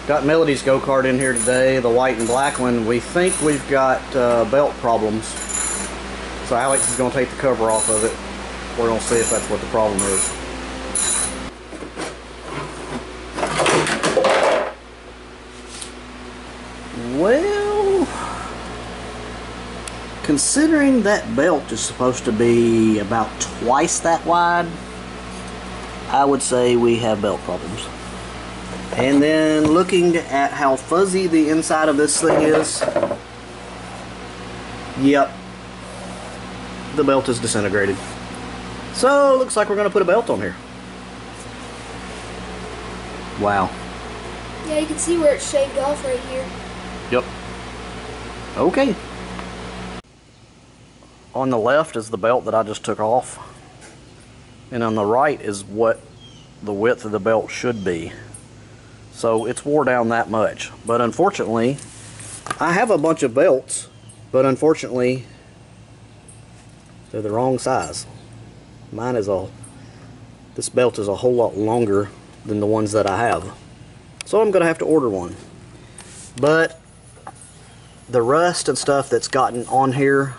Got Melody's go-kart in here today, the white and black one. We think we've got belt problems. So Alex is going to take the cover off of it. We're going to see if that's what the problem is. Well, considering that belt is supposed to be about twice that wide, I would say we have belt problems. And then looking at how fuzzy the inside of this thing is, yep, the belt is disintegrated. So looks like we're going to put a belt on here. Wow. Yeah, you can see where it's shaved off right here. Yep. Okay. On the left is the belt that I just took off. And on the right is what the width of the belt should be. So it's wore down that much. But unfortunately, I have a bunch of belts, but unfortunately, they're the wrong size. Mine is this belt is a whole lot longer than the ones that I have. So I'm going to have to order one. But the rust and stuff that's gotten on here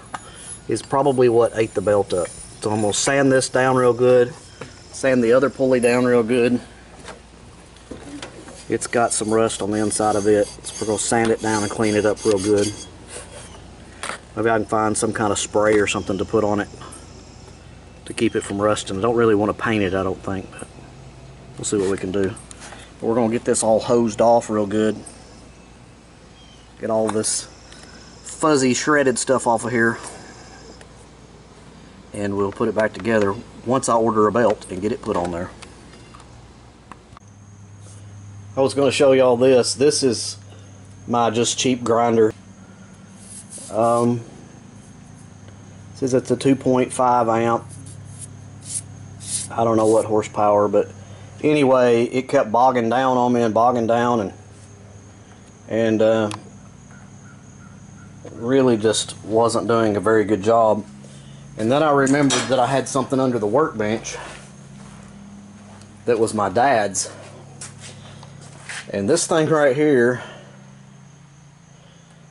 is probably what ate the belt up. So I'm going to sand this down real good, sand the other pulley down real good. It's got some rust on the inside of it, so we're going to sand it down and clean it up real good. Maybe I can find some kind of spray or something to put on it to keep it from rusting. I don't really want to paint it, I don't think, but we'll see what we can do. But we're going to get this all hosed off real good. Get all this fuzzy shredded stuff off of here. And we'll put it back together once I order a belt and get it put on there. I was going to show y'all this. This is my just cheap grinder. It says it's a 2.5 amp. I don't know what horsepower, but anyway, it kept bogging down on me and bogging down, and really just wasn't doing a very good job. And then I remembered that I had something under the workbench that was my dad's. And this thing right here,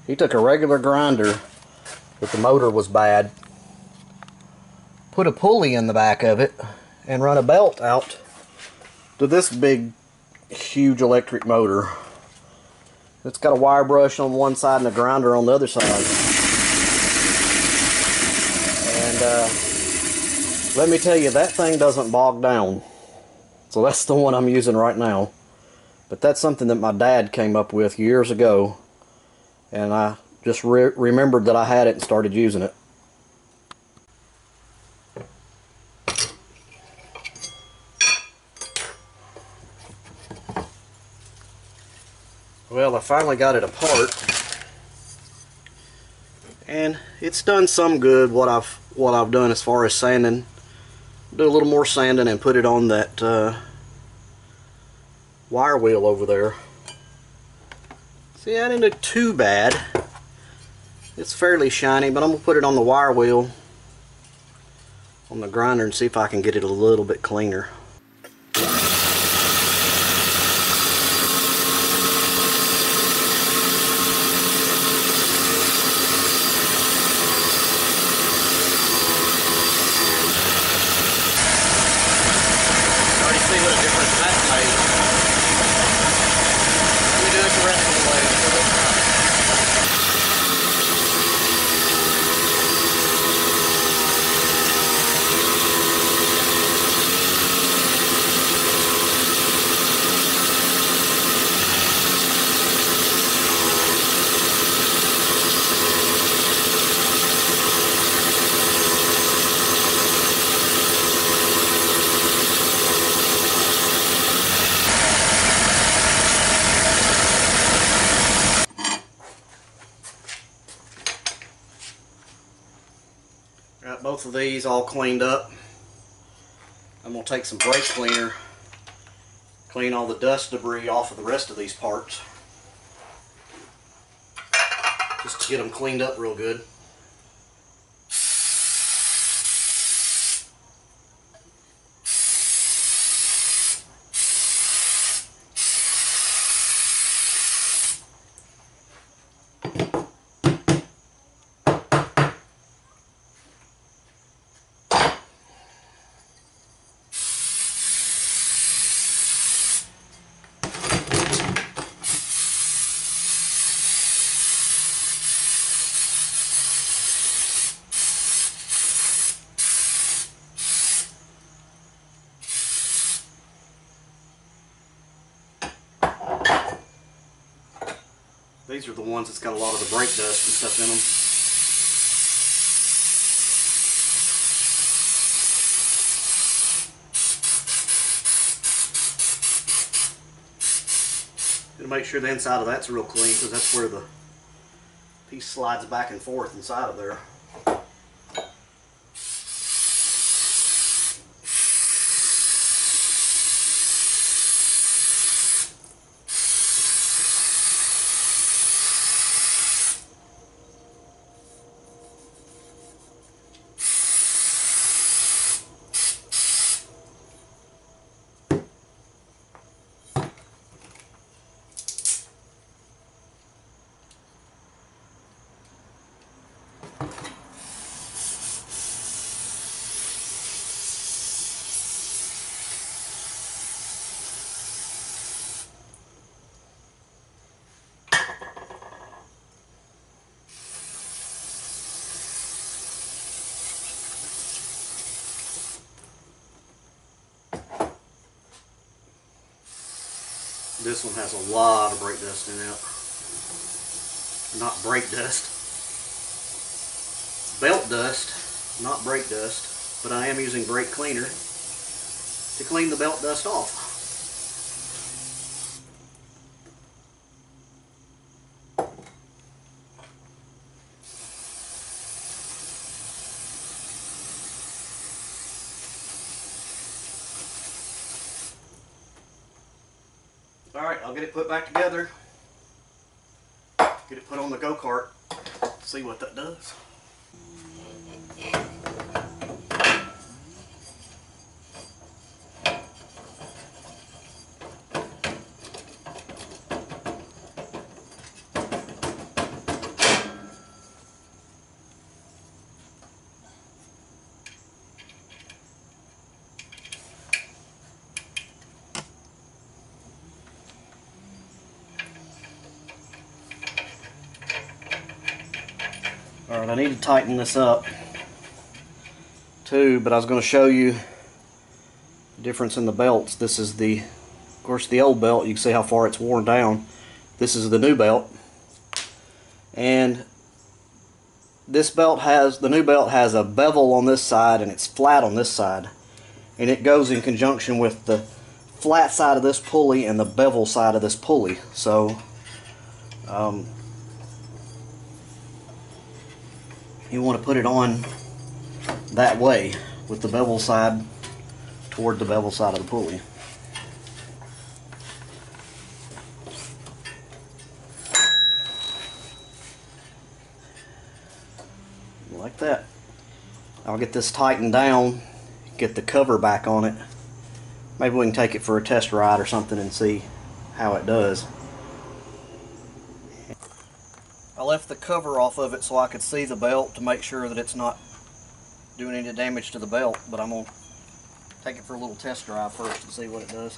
he took a regular grinder, but the motor was bad, put a pulley in the back of it, and run a belt out to this big, huge electric motor. It's got a wire brush on one side and a grinder on the other side. And let me tell you, that thing doesn't bog down. So that's the one I'm using right now. But that's something that my dad came up with years ago, and I just remembered that I had it and started using it. Well, I finally got it apart, and it's done some good. What I've done as far as sanding, do a little more sanding and put it on that wire wheel over there. See, that didn't look too bad. It's fairly shiny, but I'm gonna put it on the wire wheel on the grinder and see if I can get it a little bit cleaner. Got both of these all cleaned up. I'm going to take some brake cleaner, clean all the dust debris off of the rest of these parts, just to get them cleaned up real good. These are the ones that's got a lot of the brake dust and stuff in them. To make sure the inside of that's real clean, because that's where the piece slides back and forth inside of there. This one has a lot of brake dust in it. Not brake dust. Belt dust, not brake dust, but I am using brake cleaner to clean the belt dust off. Alright, I'll get it put back together, get it put on the go-kart, see what that does. Alright, I need to tighten this up too, but I was going to show you the difference in the belts. This is of course the old belt. You can see how far it's worn down. This is the new belt, and the new belt has a bevel on this side and it's flat on this side, and it goes in conjunction with the flat side of this pulley and the bevel side of this pulley. So you want to put it on that way, with the bevel side toward the bevel side of the pulley. Like that. I'll get this tightened down, get the cover back on it. Maybe we can take it for a test ride or something and see how it does. I left the cover off of it so I could see the belt to make sure that it's not doing any damage to the belt, but I'm going to take it for a little test drive first and see what it does.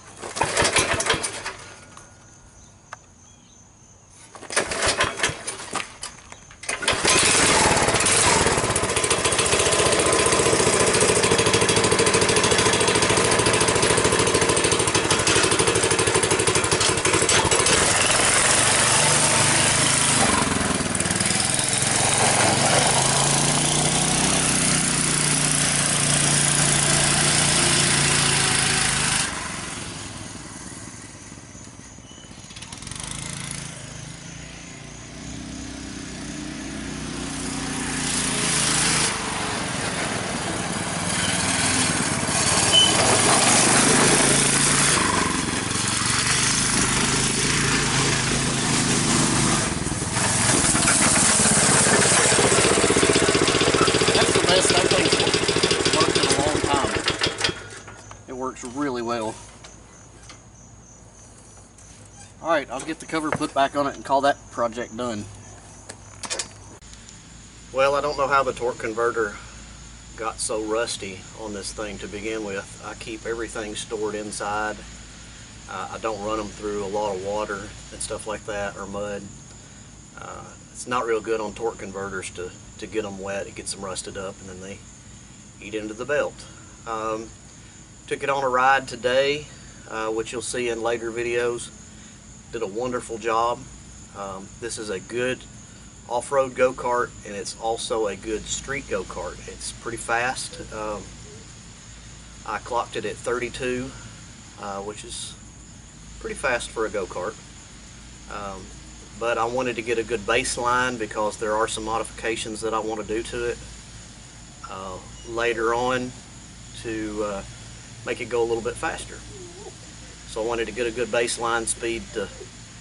Really well. Alright, I'll get the cover put back on it and call that project done. Well, I don't know how the torque converter got so rusty on this thing to begin with. I keep everything stored inside. I don't run them through a lot of water and stuff like that, or mud. It's not real good on torque converters to get them wet. It gets them rusted up and then they eat into the belt. Took it on a ride today, which you'll see in later videos. Did a wonderful job. This is a good off-road go-kart, and it's also a good street go-kart. It's pretty fast. I clocked it at 32, which is pretty fast for a go-kart. But I wanted to get a good baseline because there are some modifications that I want to do to it later on to make it go a little bit faster. So I wanted to get a good baseline speed to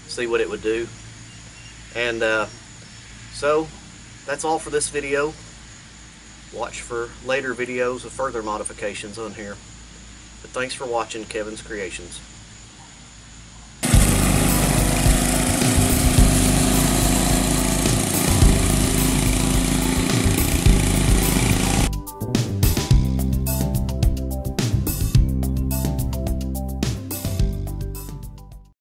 see what it would do. And so that's all for this video. Watch for later videos of further modifications on here. But thanks for watching Kevin's Creations.